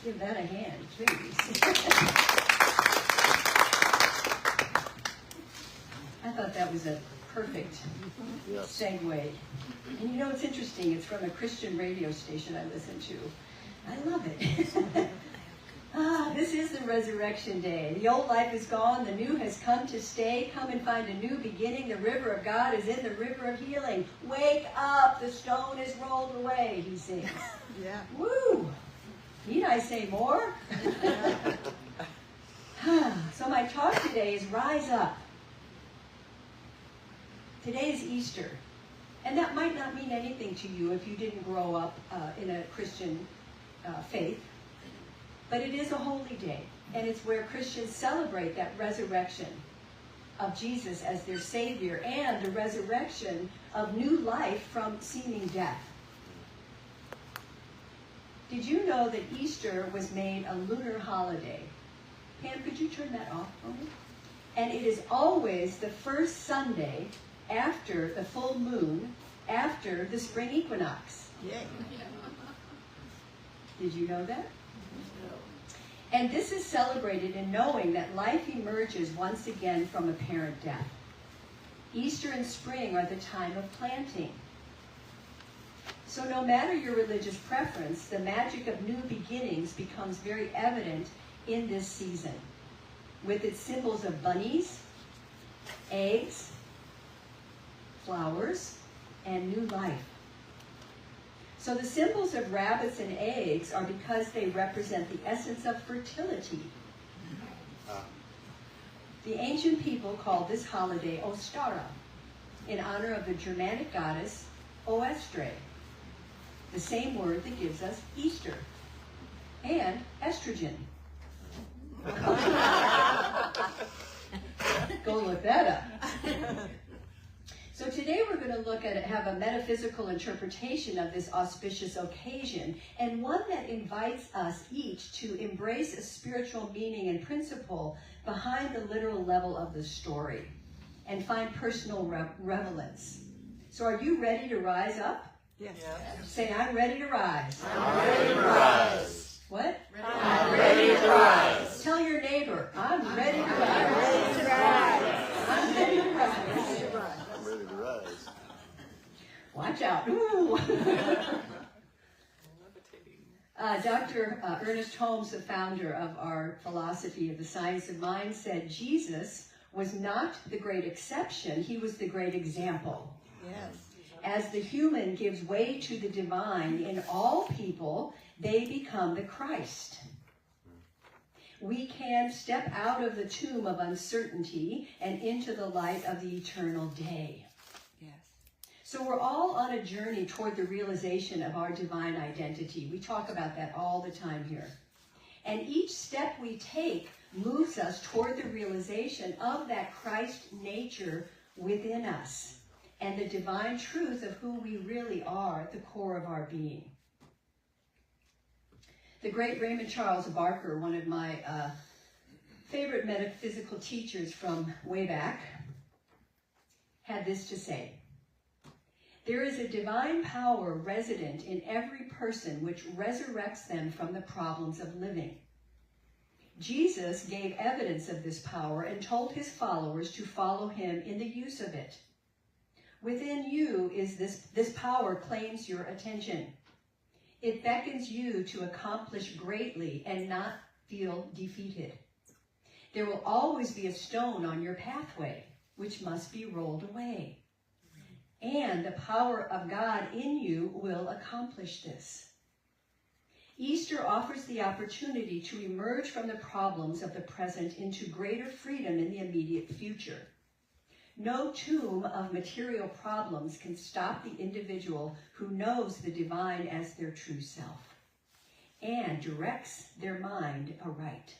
Give that a hand, please. I thought that was a perfect segue. And you know, it's interesting. It's from a Christian radio station I listen to. I love it. This is the resurrection day. The old life is gone. The new has come to stay. Come and find a new beginning. The river of God is in the river of healing. Wake up. The stone is rolled away, he sings. Yeah. Woo! Need I say more? So my talk today is Rise Up. Today is Easter. And that might not mean anything to you if you didn't grow up in a Christian faith. But it is a holy day. And it's where Christians celebrate that resurrection of Jesus as their Savior and the resurrection of new life from seeming death. Did you know that Easter was made a lunar holiday? Pam, could you turn that off for me? And it is always the first Sunday after the full moon, after the spring equinox. Yay. Did you know that? And this is celebrated in knowing that life emerges once again from apparent death. Easter and spring are the time of planting. So no matter your religious preference, the magic of new beginnings becomes very evident in this season, with its symbols of bunnies, eggs, flowers, and new life. So the symbols of rabbits and eggs are because they represent the essence of fertility. The ancient people called this holiday Ostara, in honor of the Germanic goddess Oestre, the same word that gives us Easter, and estrogen. Go look that up. So today we're going to look at it, have a metaphysical interpretation of this auspicious occasion, and one that invites us each to embrace a spiritual meaning and principle behind the literal level of the story and find personal relevance. So are you ready to rise up? Yes. Say, I'm ready to rise. I'm ready to rise. What? I'm ready to rise. Tell your neighbor, I'm ready to rise. I'm ready to rise. I'm ready to rise. I'm ready to rise. Watch out. Ooh. Dr. Ernest Holmes, the founder of our philosophy of the science of mind, said Jesus was not the great exception, he was the great example. Yes. As the human gives way to the divine in all people, they become the Christ. We can step out of the tomb of uncertainty and into the light of the eternal day. Yes. So we're all on a journey toward the realization of our divine identity. We talk about that all the time here. And each step we take moves us toward the realization of that Christ nature within us and the divine truth of who we really are at the core of our being. The great Raymond Charles Barker, one of my favorite metaphysical teachers from way back, had this to say: there is a divine power resident in every person which resurrects them from the problems of living. Jesus gave evidence of this power and told his followers to follow him in the use of it. Within you is this power claims your attention. It beckons you to accomplish greatly and not feel defeated. There will always be a stone on your pathway, which must be rolled away. And the power of God in you will accomplish this. Easter offers the opportunity to emerge from the problems of the present into greater freedom in the immediate future. No tomb of material problems can stop the individual who knows the divine as their true self and directs their mind aright.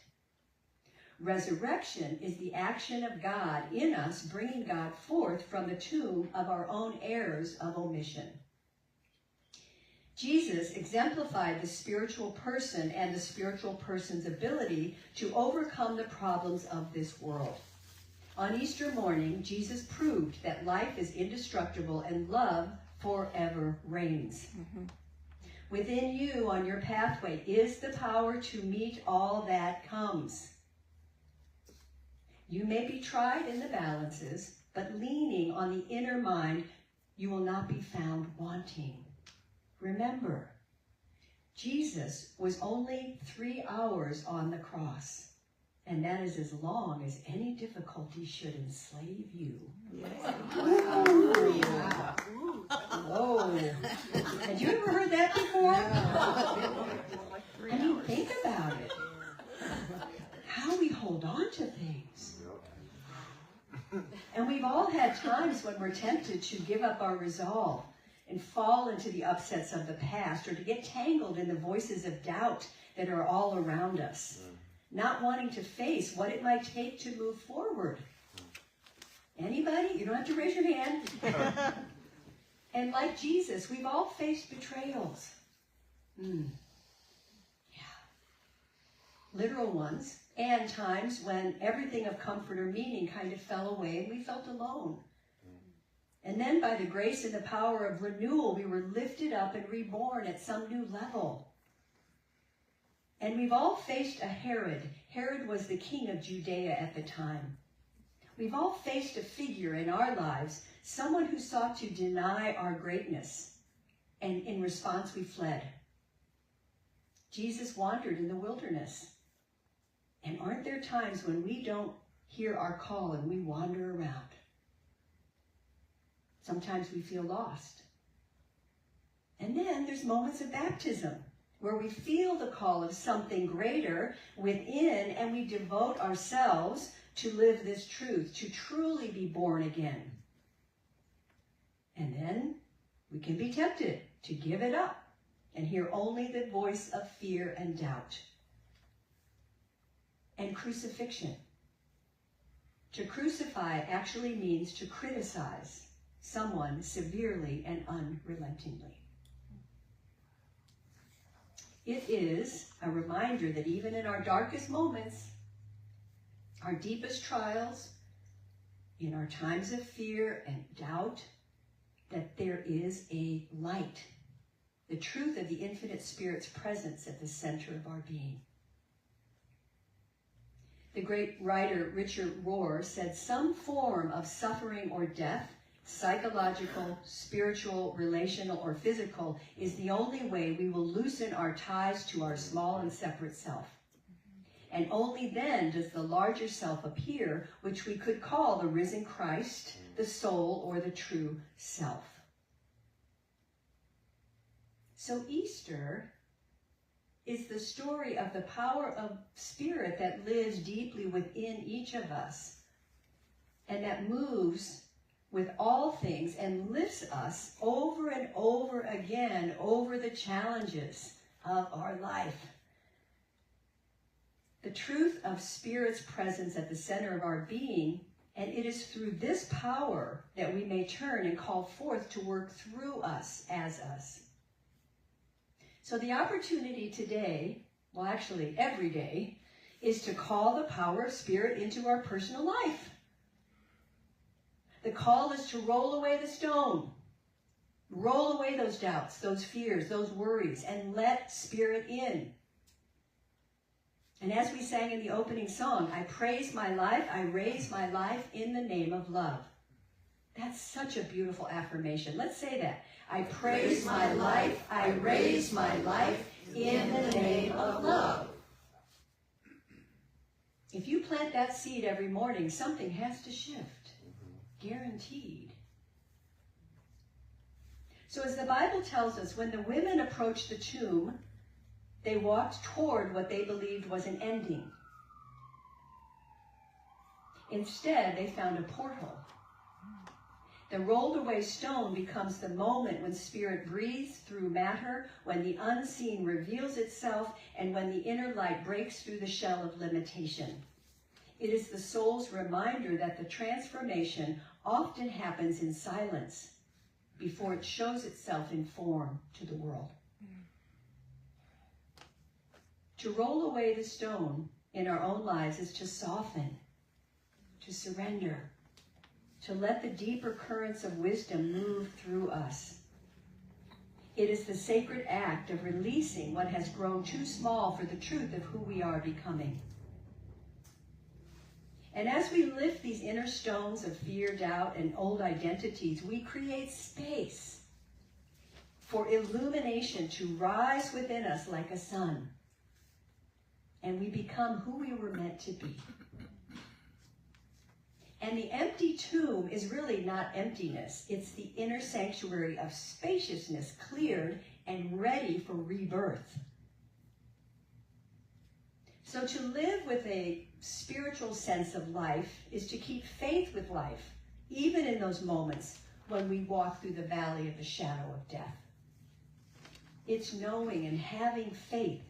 Resurrection is the action of God in us, bringing God forth from the tomb of our own errors of omission. Jesus exemplified the spiritual person and the spiritual person's ability to overcome the problems of this world. On Easter morning, Jesus proved that life is indestructible and love forever reigns. Within you on your pathway is the power to meet all that comes. You may be tried in the balances, but leaning on the inner mind, you will not be found wanting. Remember, Jesus was only 3 hours on the cross, and that is as long as any difficulty should enslave you. Whoa. Had you ever heard that before? I mean, think about it. How we hold on to things. And we've all had times when we're tempted to give up our resolve and fall into the upsets of the past, or to get tangled in the voices of doubt that are all around us, not wanting to face what it might take to move forward. Anybody? You don't have to raise your hand. And like Jesus, we've all faced betrayals. Yeah. Literal ones, and times when everything of comfort or meaning kind of fell away and we felt alone. And then by the grace and the power of renewal, we were lifted up and reborn at some new level. And we've all faced a Herod. Herod was the king of Judea at the time. We've all faced a figure in our lives, someone who sought to deny our greatness. And in response, we fled. Jesus wandered in the wilderness. And aren't there times when we don't hear our call and we wander around? Sometimes we feel lost. And then there's moments of baptism where we feel the call of something greater within, and we devote ourselves to live this truth, to truly be born again. And then we can be tempted to give it up and hear only the voice of fear and doubt. And crucifixion. To crucify actually means to criticize someone severely and unrelentingly. It is a reminder that even in our darkest moments, our deepest trials, in our times of fear and doubt, that there is a light, the truth of the infinite Spirit's presence at the center of our being. The great writer Richard Rohr said, some form of suffering or death, psychological, spiritual, relational, or physical, is the only way we will loosen our ties to our small and separate self. And only then does the larger self appear, which we could call the risen Christ, the soul, or the true self. So Easter is the story of the power of Spirit that lives deeply within each of us and that moves with all things and lifts us over and over again over the challenges of our life. The truth of Spirit's presence at the center of our being, and it is through this power that we may turn and call forth to work through us as us. So the opportunity today, well actually every day, is to call the power of Spirit into our personal life. The call is to roll away the stone. Roll away those doubts, those fears, those worries, and let Spirit in. And as we sang in the opening song, I praise my life, I raise my life in the name of love. That's such a beautiful affirmation. Let's say that. I praise my life, I raise my life in the name of love. If you plant that seed every morning, something has to shift. Guaranteed. So as the Bible tells us, when the women approached the tomb, they walked toward what they believed was an ending. Instead, they found a portal. The rolled away stone becomes the moment when Spirit breathes through matter, when the unseen reveals itself, and when the inner light breaks through the shell of limitation. It is the soul's reminder that the transformation often happens in silence before it shows itself in form to the world. To roll away the stone in our own lives is to soften, to surrender, to let the deeper currents of wisdom move through us. It is the sacred act of releasing what has grown too small for the truth of who we are becoming. And as we lift these inner stones of fear, doubt, and old identities, we create space for illumination to rise within us like a sun. And we become who we were meant to be. And the empty tomb is really not emptiness. It's the inner sanctuary of spaciousness, cleared and ready for rebirth. So to live with a spiritual sense of life is to keep faith with life, even in those moments when we walk through the valley of the shadow of death. It's knowing and having faith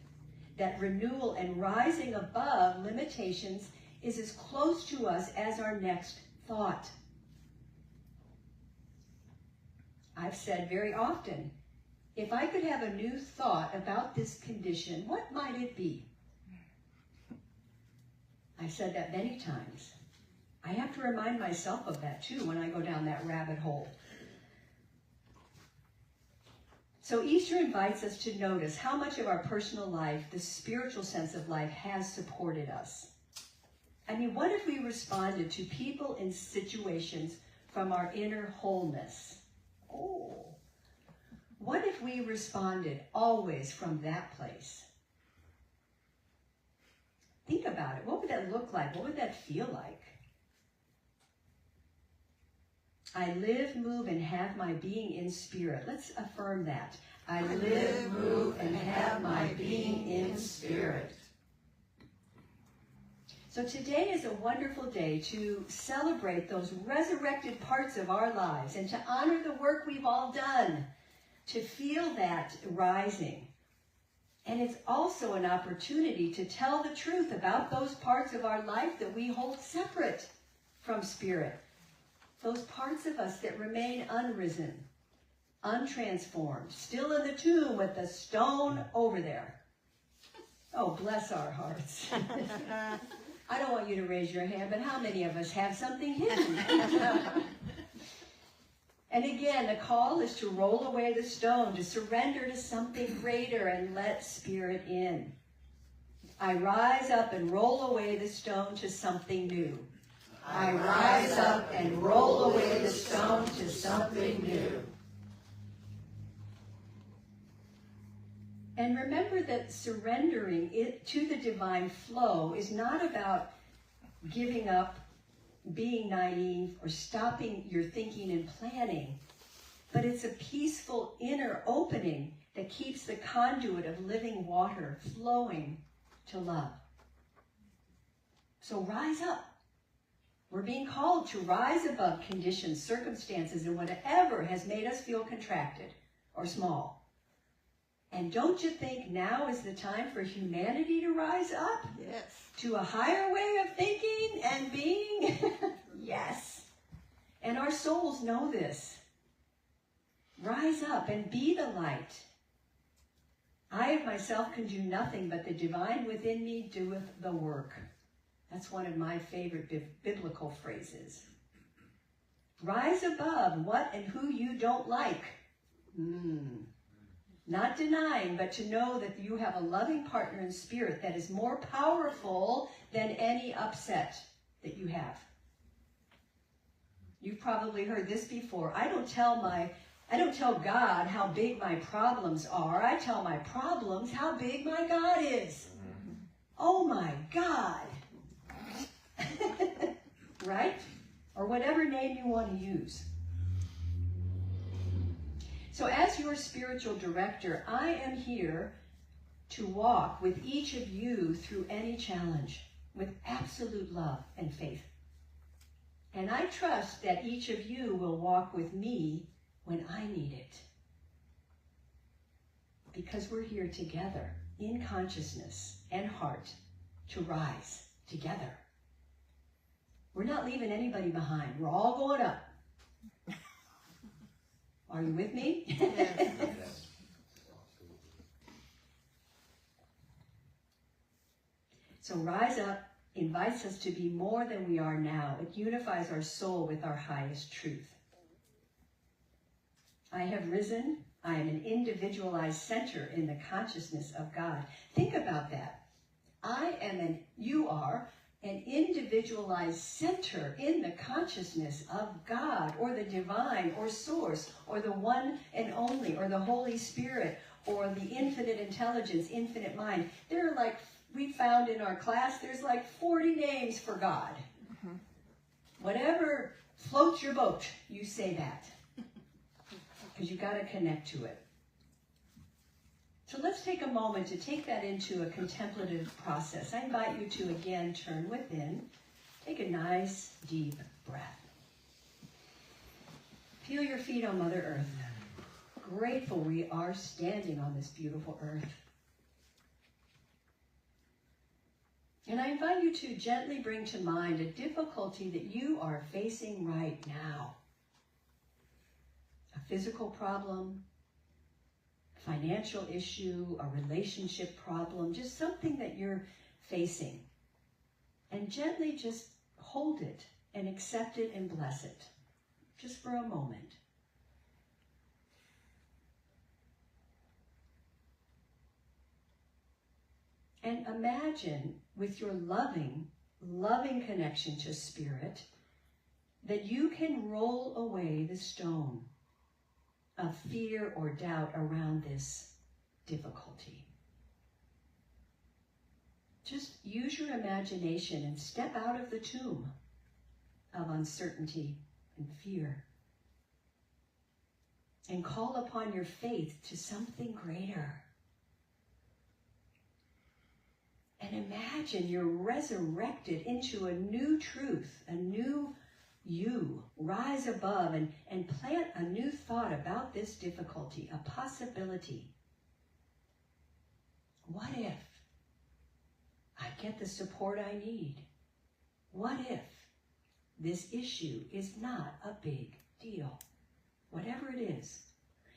that renewal and rising above limitations is as close to us as our next thought. I've said very often, if I could have a new thought about this condition, what might it be? I've said that many times. I have to remind myself of that too when I go down that rabbit hole. So Easter invites us to notice how much of our personal life, the spiritual sense of life, has supported us. I mean, what if we responded to people and situations from our inner wholeness? Oh, what if we responded always from that place? Think about it. What would that look like? What would that feel like? I live, move, and have my being in spirit. Let's affirm that. I live, move, and have my being in spirit. So today is a wonderful day to celebrate those resurrected parts of our lives and to honor the work we've all done, to feel that rising. And it's also an opportunity to tell the truth about those parts of our life that we hold separate from spirit. Those parts of us that remain unrisen, untransformed, still in the tomb with the stone over there. Oh, bless our hearts. I don't want you to raise your hand, but how many of us have something hidden? And again, the call is to roll away the stone, to surrender to something greater and let spirit in. I rise up and roll away the stone to something new. I rise up and roll away the stone to something new. And remember that surrendering it to the divine flow is not about giving up, being naive, or stopping your thinking and planning, but it's a peaceful inner opening that keeps the conduit of living water flowing to love. So rise up. We're being called to rise above conditions, circumstances, and whatever has made us feel contracted or small. And don't you think now is the time for humanity to rise up? Yes. To a higher way of thinking and being? Yes. And our souls know this. Rise up and be the light. I of myself can do nothing, but the divine within me doeth the work. That's one of my favorite biblical phrases. Rise above what and who you don't like. Not denying, but to know that you have a loving partner in spirit that is more powerful than any upset that you have. You've probably heard this before. I don't tell God how big my problems are. I tell my problems how big my God is. Oh my God. Right? Or whatever name you want to use. So as your spiritual director, I am here to walk with each of you through any challenge with absolute love and faith. And I trust that each of you will walk with me when I need it. Because we're here together in consciousness and heart to rise together. We're not leaving anybody behind. We're all going up. Are you with me? Yes. So Rise Up invites us to be more than we are now. It unifies our soul with our highest truth. I have risen, I am an individualized center in the consciousness of God. Think about that. You are an individualized center in the consciousness of God, or the divine, or source, or the one and only, or the Holy Spirit, or the infinite intelligence, infinite mind. There are like, we found in our class, there's like 40 names for God. Mm-hmm. Whatever floats your boat, you say that. Because you got to connect to it. So let's take a moment to take that into a contemplative process. I invite you to again turn within. Take a nice deep breath. Feel your feet on Mother Earth. Grateful we are standing on this beautiful earth. And I invite you to gently bring to mind a difficulty that you are facing right now. A physical problem, financial issue, a relationship problem, just something that you're facing. And gently just hold it and accept it and bless it, just for a moment. And imagine with your loving connection to Spirit that you can roll away the stone of fear or doubt around this difficulty. Just use your imagination and step out of the tomb of uncertainty and fear. And call upon your faith to something greater. And imagine you're resurrected into a new truth, a new you. Rise above and plant a new thought about this difficulty, a possibility. What if I get the support I need? What if this issue is not a big deal? Whatever it is.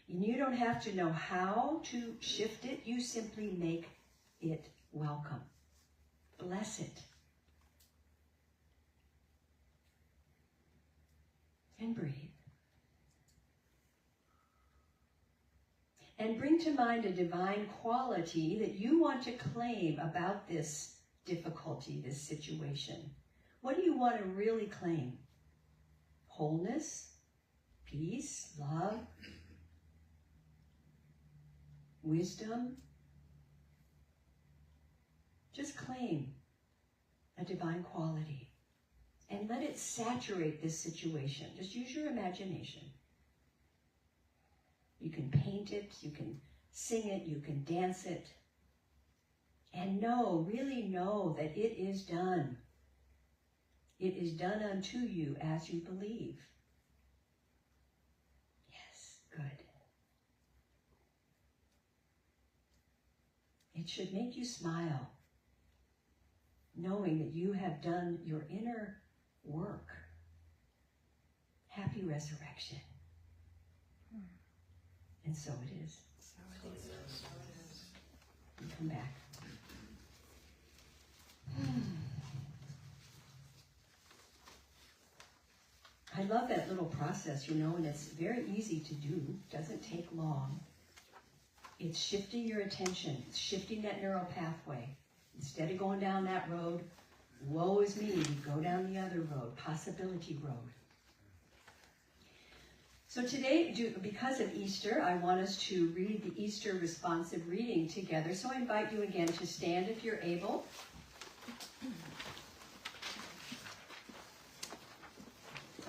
And you don't have to know how to shift it. You simply make it welcome. Bless it. And breathe. And bring to mind a divine quality that you want to claim about this difficulty, this situation. What do you want to really claim? Wholeness, peace, love, wisdom. Just claim a divine quality. And let it saturate this situation. Just use your imagination. You can paint it, you can sing it, you can dance it. And know, really know that it is done. It is done unto you as you believe. Yes, good. It should make you smile, knowing that you have done your inner work. Happy resurrection. And so it is. So it is. So it is. And come back. I love that little process, and it's very easy to do. Doesn't take long. It's shifting your attention. It's shifting that neural pathway. Instead of going down that road, woe is me, you go down the other road, possibility road. So today, because of Easter, I want us to read the Easter responsive reading together. So I invite you again to stand if you're able.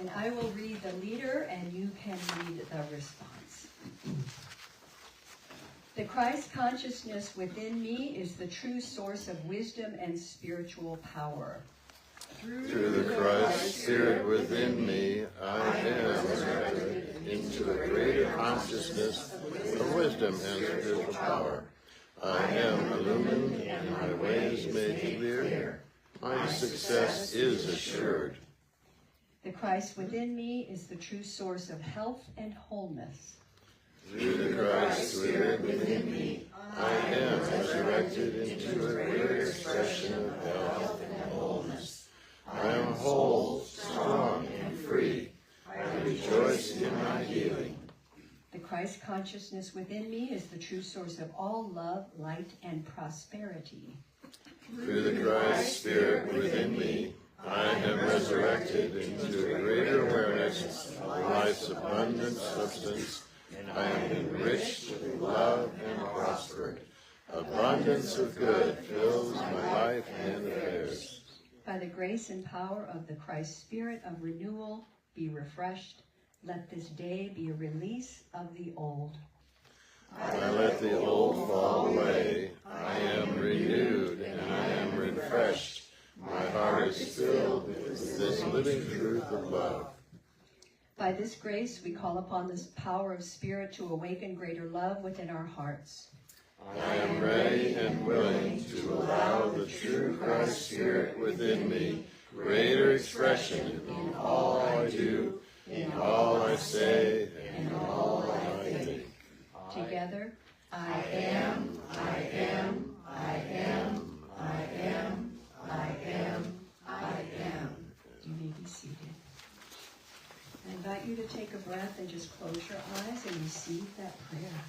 And I will read the leader, and you can read the response. The Christ consciousness within me is the true source of wisdom and spiritual power. Through the Christ Spirit within me, I am resurrected into a greater consciousness of wisdom and spiritual power. I am illumined and my way is made clear. My success is assured. The Christ within me is the true source of health and wholeness. Through the Christ Spirit within me, I am resurrected into a greater expression of health and wholeness. I am whole, strong, and free. I rejoice in my healing. The Christ consciousness within me is the true source of all love, light, and prosperity. Through the Christ Spirit within me, I am resurrected into a greater awareness of life's abundant substance. I am enriched with love and prospered. Abundance of good fills my life and affairs. By the grace and power of the Christ Spirit of renewal, be refreshed. Let this day be a release of the old. I let the old fall away. I am renewed and I am refreshed. My heart is filled with this living truth of love. By this grace, we call upon this power of Spirit to awaken greater love within our hearts. I am ready and willing to allow the true Christ Spirit within me greater expression in all I do, in all I say, and in all I think. Together, I am, I am, I am, I am, I am, I am. You may be seated. I invite you to take a breath and just close your eyes and receive that prayer.